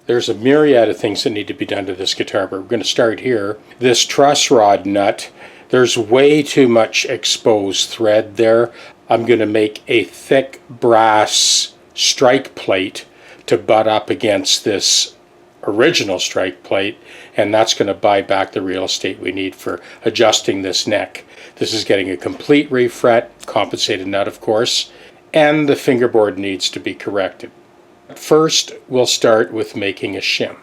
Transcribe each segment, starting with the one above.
There's a myriad of things that need to be done to this guitar, but we're going to start here. This truss rod nut, there's way too much exposed thread there. I'm going to make a thick brass strike plate to butt up against this original strike plate, and that's going to buy back the real estate we need for adjusting this neck. This is getting a complete refret, compensated nut of course, and the fingerboard needs to be corrected. First, we'll start with making a shim.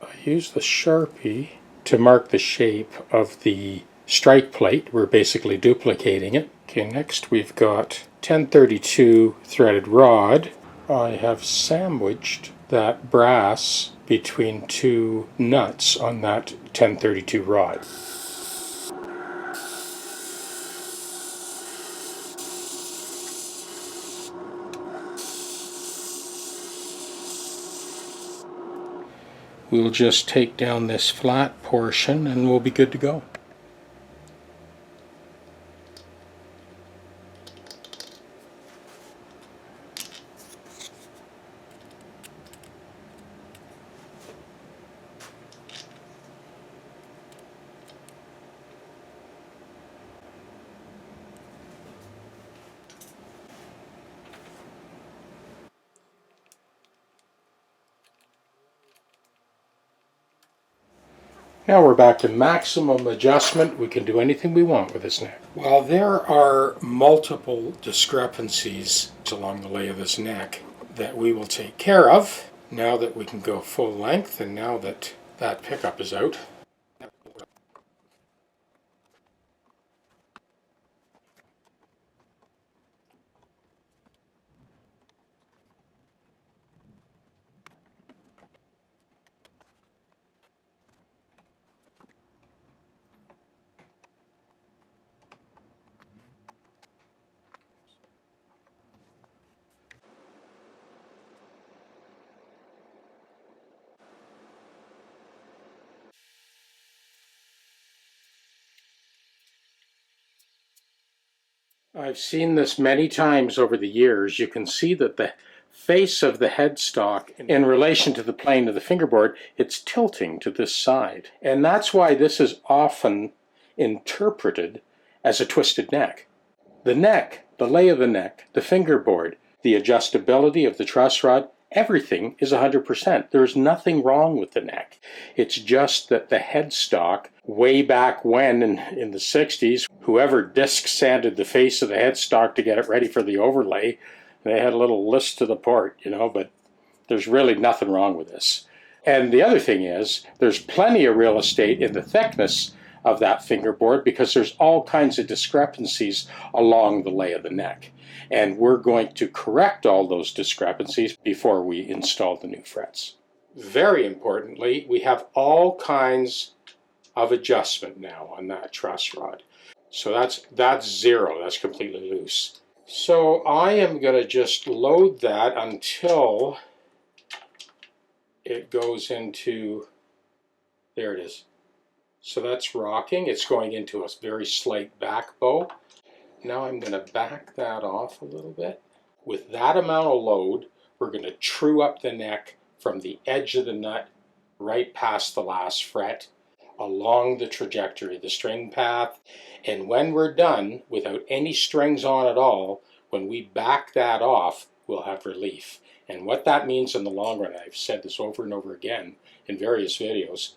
I use the Sharpie to mark the shape of the strike plate. We're basically duplicating it. Okay, next we've got 1032 threaded rod. I have sandwiched that brass between two nuts on that 1032 rod. We'll just take down this flat portion and we'll be good to go. Now we're back to maximum adjustment. We can do anything we want with this neck. Well, there are multiple discrepancies along the lay of this neck that we will take care of now that we can go full length and now that that pickup is out. I've seen this many times over the years. You can see that the face of the headstock in relation to the plane of the fingerboard, it's tilting to this side. And that's why this is often interpreted as a twisted neck. The neck, the lay of the neck, the fingerboard, the adjustability of the truss rod, everything is 100%. There's nothing wrong with the neck. It's just that the headstock, way back when in the 60s, whoever disc sanded the face of the headstock to get it ready for the overlay, they had a little list to the port, you know, but there's really nothing wrong with this. And the other thing is, there's plenty of real estate in the thickness of that fingerboard because there's all kinds of discrepancies along the lay of the neck. And we're going to correct all those discrepancies before we install the new frets. Very importantly, we have all kinds of adjustment now on that truss rod. So that's zero, that's completely loose. So I am going to just load that until it goes into, there it is. So that's rocking, it's going into a very slight back bow. Now I'm going to back that off a little bit. With that amount of load, we're going to true up the neck from the edge of the nut right past the last fret along the trajectory, the string path. And when we're done, without any strings on at all, when we back that off, we'll have relief. And what that means in the long run, I've said this over and over again in various videos,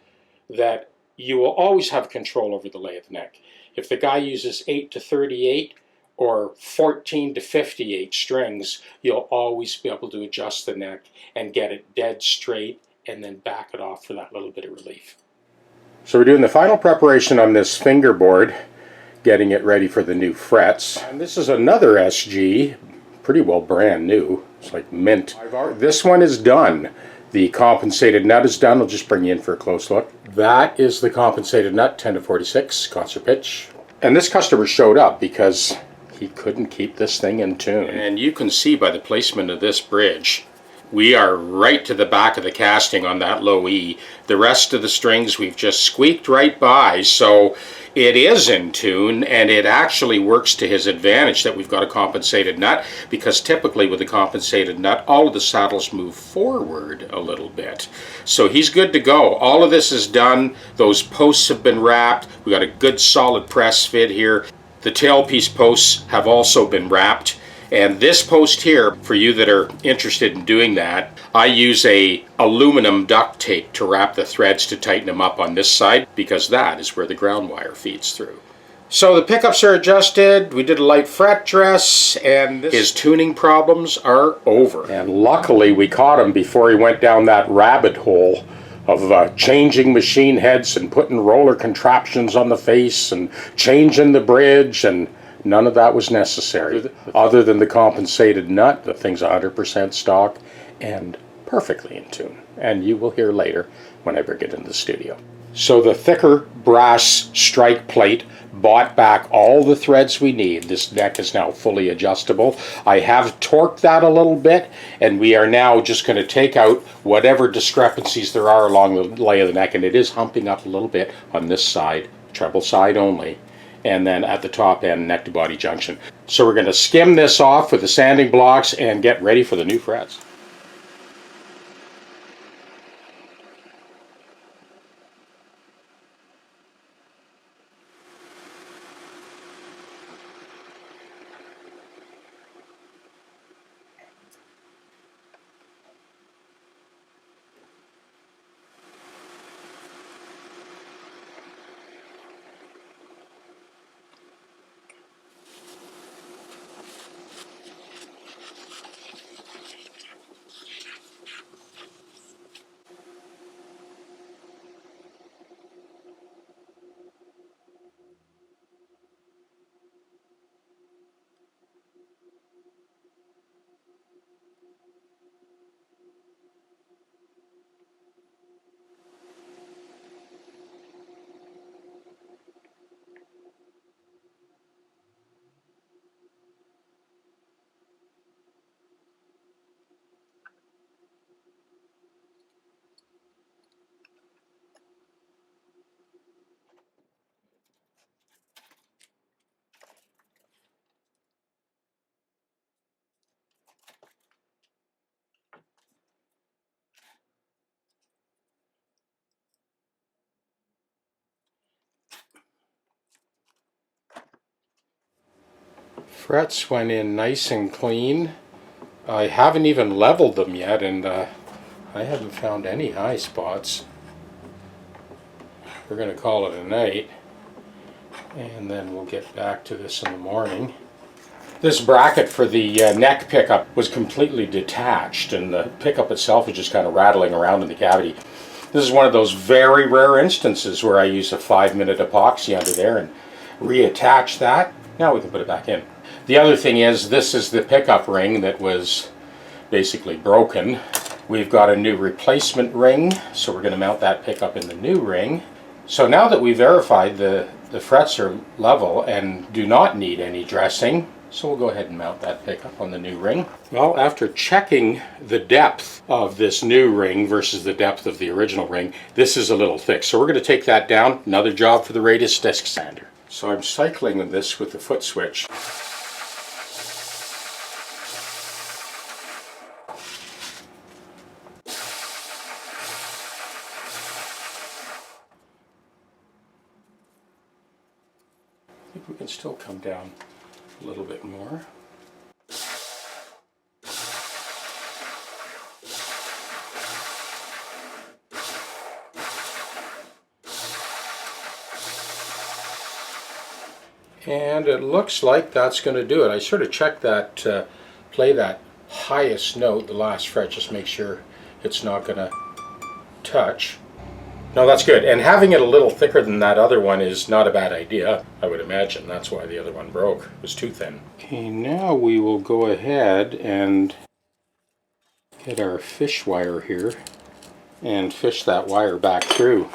that you will always have control over the lay of the neck. If the guy uses 8 to 38 or 14 to 58 strings, you'll always be able to adjust the neck and get it dead straight and then back it off for that little bit of relief. So we're doing the final preparation on this fingerboard, getting it ready for the new frets. And this is another SG, pretty well brand new. It's like mint. This one is done. The compensated nut is done. I'll just bring you in for a close look. That is the compensated nut, 10 to 46, concert pitch. And this customer showed up because he couldn't keep this thing in tune. And you can see by the placement of this bridge, we are right to the back of the casting on that low E. The rest of the strings we've just squeaked right by, so it is in tune, and it actually works to his advantage that we've got a compensated nut, because typically with a compensated nut, all of the saddles move forward a little bit. So he's good to go. All of this is done. Those posts have been wrapped. We got a good solid press fit here. The tailpiece posts have also been wrapped. And this post here, for you that are interested in doing that, I use a aluminum duct tape to wrap the threads to tighten them up on this side, because that is where the ground wire feeds through. So the pickups are adjusted, we did a light fret dress, and his tuning problems are over. And luckily we caught him before he went down that rabbit hole of changing machine heads and putting roller contraptions on the face and changing the bridge, and none of that was necessary, other than the compensated nut. The thing's 100% stock and perfectly in tune. And you will hear later when I bring it in the studio. So the thicker brass strike plate bought back all the threads we need. This neck is now fully adjustable. I have torqued that a little bit, and we are now just going to take out whatever discrepancies there are along the lay of the neck, and it is humping up a little bit on this side, treble side only, and then at the top end, neck to body junction. So we're going to skim this off with the sanding blocks and get ready for the new frets. Frets went in nice and clean. I haven't even leveled them yet, and I haven't found any high spots. We're going to call it a night, and then we'll get back to this in the morning. This bracket for the neck pickup was completely detached, and the pickup itself is just kind of rattling around in the cavity. This is one of those very rare instances where I use a 5-minute epoxy under there and reattach that. Now we can put it back in. The other thing is, this is the pickup ring that was basically broken. We've got a new replacement ring, so we're going to mount that pickup in the new ring. So now that we verified the frets are level and do not need any dressing, so we'll go ahead and mount that pickup on the new ring. Well, after checking the depth of this new ring versus the depth of the original ring, this is a little thick. So we're going to take that down. Another job for the radius disc sander. So I'm cycling this with the foot switch. I think we can still come down a little bit more. And it looks like that's going to do it. I sort of checked that, play that highest note, the last fret, just make sure it's not going to touch. No, that's good. And having it a little thicker than that other one is not a bad idea, I would imagine. That's why the other one broke. It was too thin. Okay, now we will go ahead and get our fish wire here and fish that wire back through.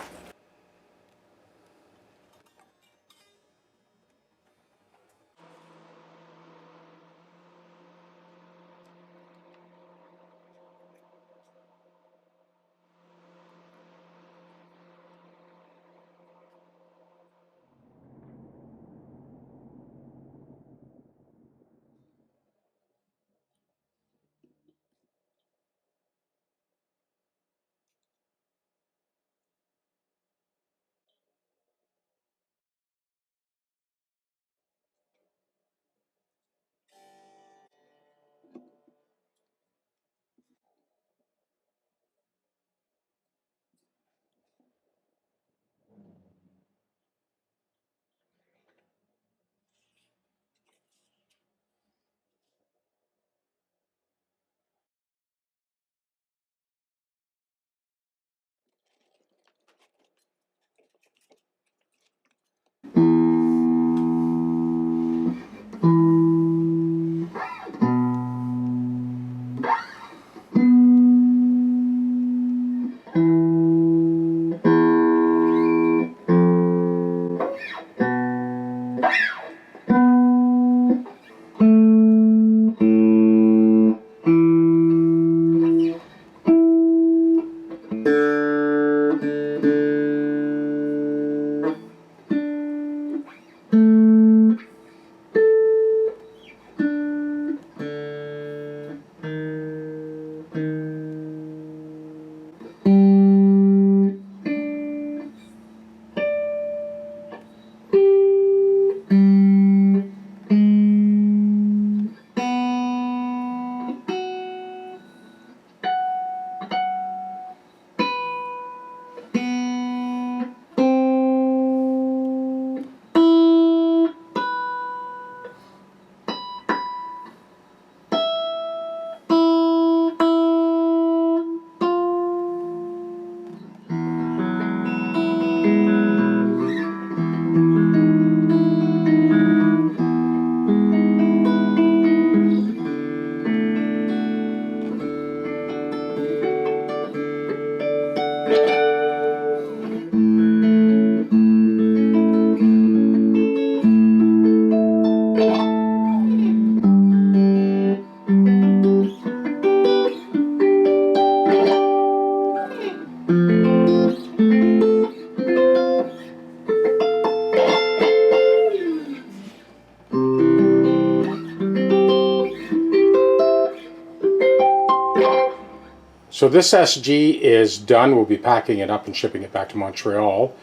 So this SG is done. We'll be packing it up and shipping it back to Montreal.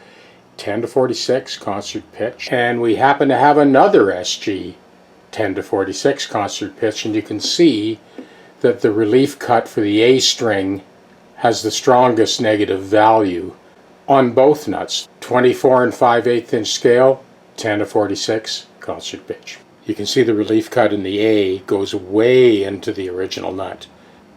10 to 46 concert pitch. And we happen to have another SG 10 to 46 concert pitch, and you can see that the relief cut for the A string has the strongest negative value on both nuts. 24 and 5/8 inch scale, 10 to 46 concert pitch. You can see the relief cut in the A goes way into the original nut.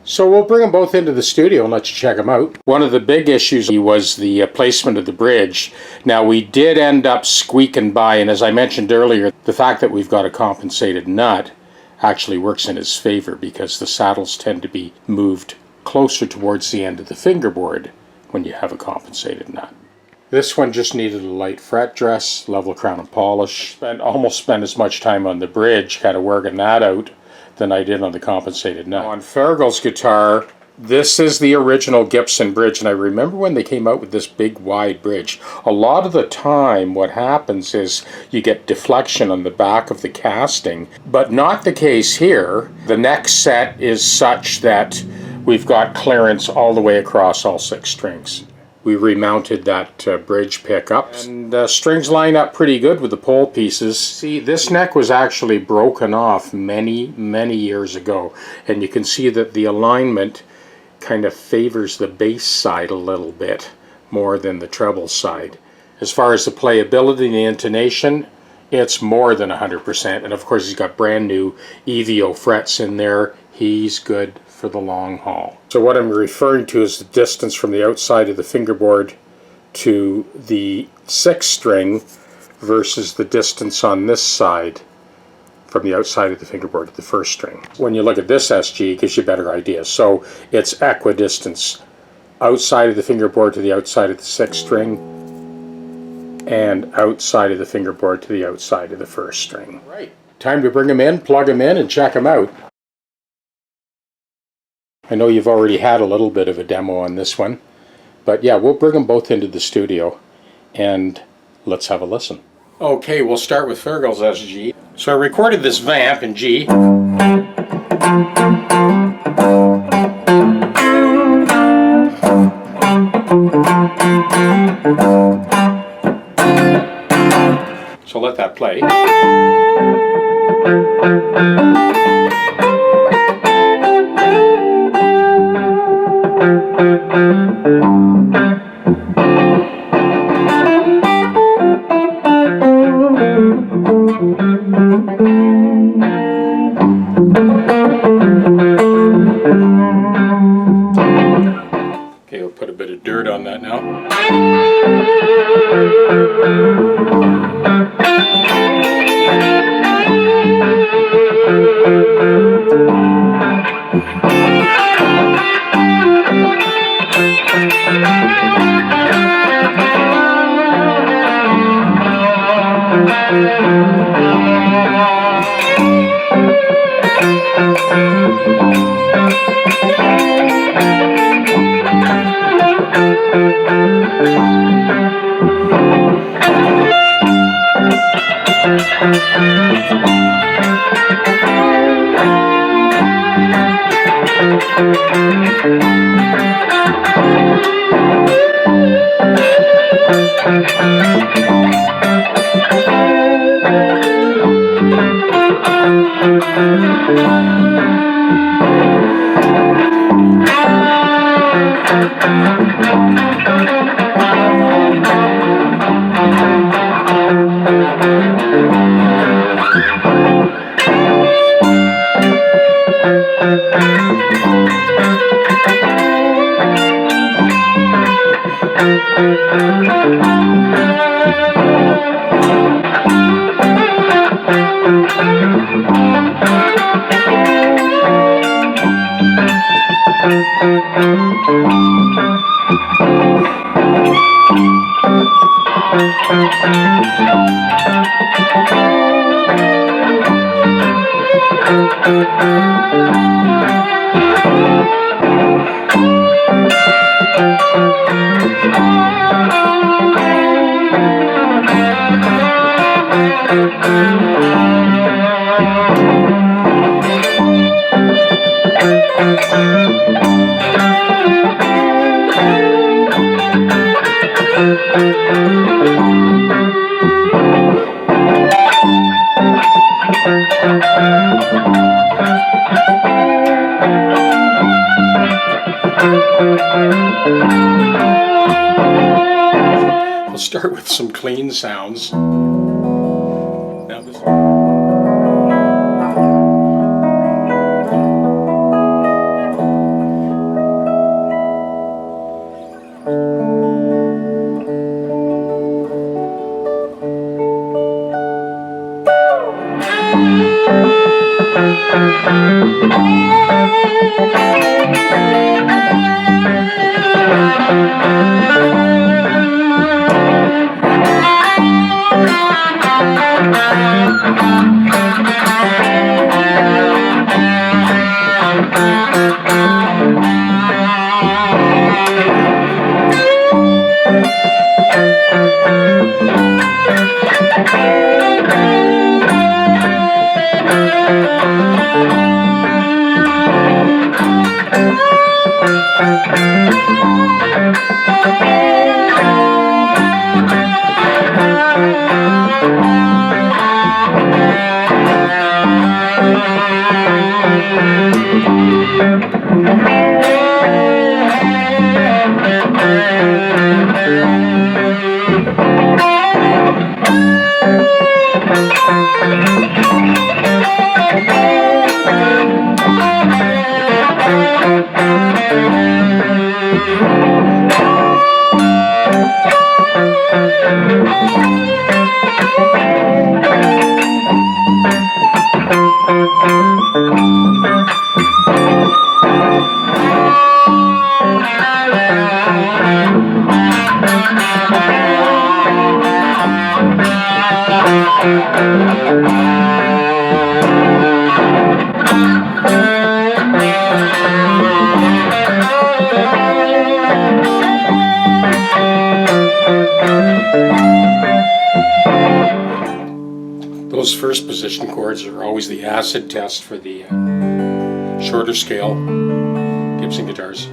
So we'll bring them both into the studio and let you check them out. One of the big issues was the placement of the bridge. Now we did end up squeaking by, and as I mentioned earlier, the fact that we've got a compensated nut actually works in his favor because the saddles tend to be moved closer towards the end of the fingerboard when you have a compensated nut. This one just needed a light fret dress, level crown and polish, and almost spent as much time on the bridge kind of working that out than I did on the compensated nut. On Fergal's guitar, this is the original Gibson bridge, and I remember when they came out with this big wide bridge, a lot of the time what happens is you get deflection on the back of the casting, but not the case here. The neck set is such that we've got clearance all the way across all 6 strings. We remounted that bridge pickup, and strings line up pretty good with the pole pieces. See, this neck was actually broken off many years ago, and you can see that the alignment kind of favors the bass side a little bit more than the treble side. As far as the playability and the intonation, it's more than 100%, and of course he's got brand new EVO frets in there. He's good for the long haul. So what I'm referring to is the distance from the outside of the fingerboard to the 6th string versus the distance on this side from the outside of the fingerboard to the 1st string. When you look at this SG, it gives you a better idea. So it's equidistance outside of the fingerboard to the outside of the 6th string, and outside of the fingerboard to the outside of the 1st string. Right. Time to bring them in, plug them in, and check them out. I know you've already had a little bit of a demo on this one, but yeah, we'll bring them both into the studio and let's have a listen. Okay, we'll start with Fingerboard SG. So I recorded this vamp in G. So let that play. Okay, we'll put a bit of dirt on that now. We'll start with some clean sounds. Now this. Those first position chords are always the acid test for the shorter scale Gibson guitars.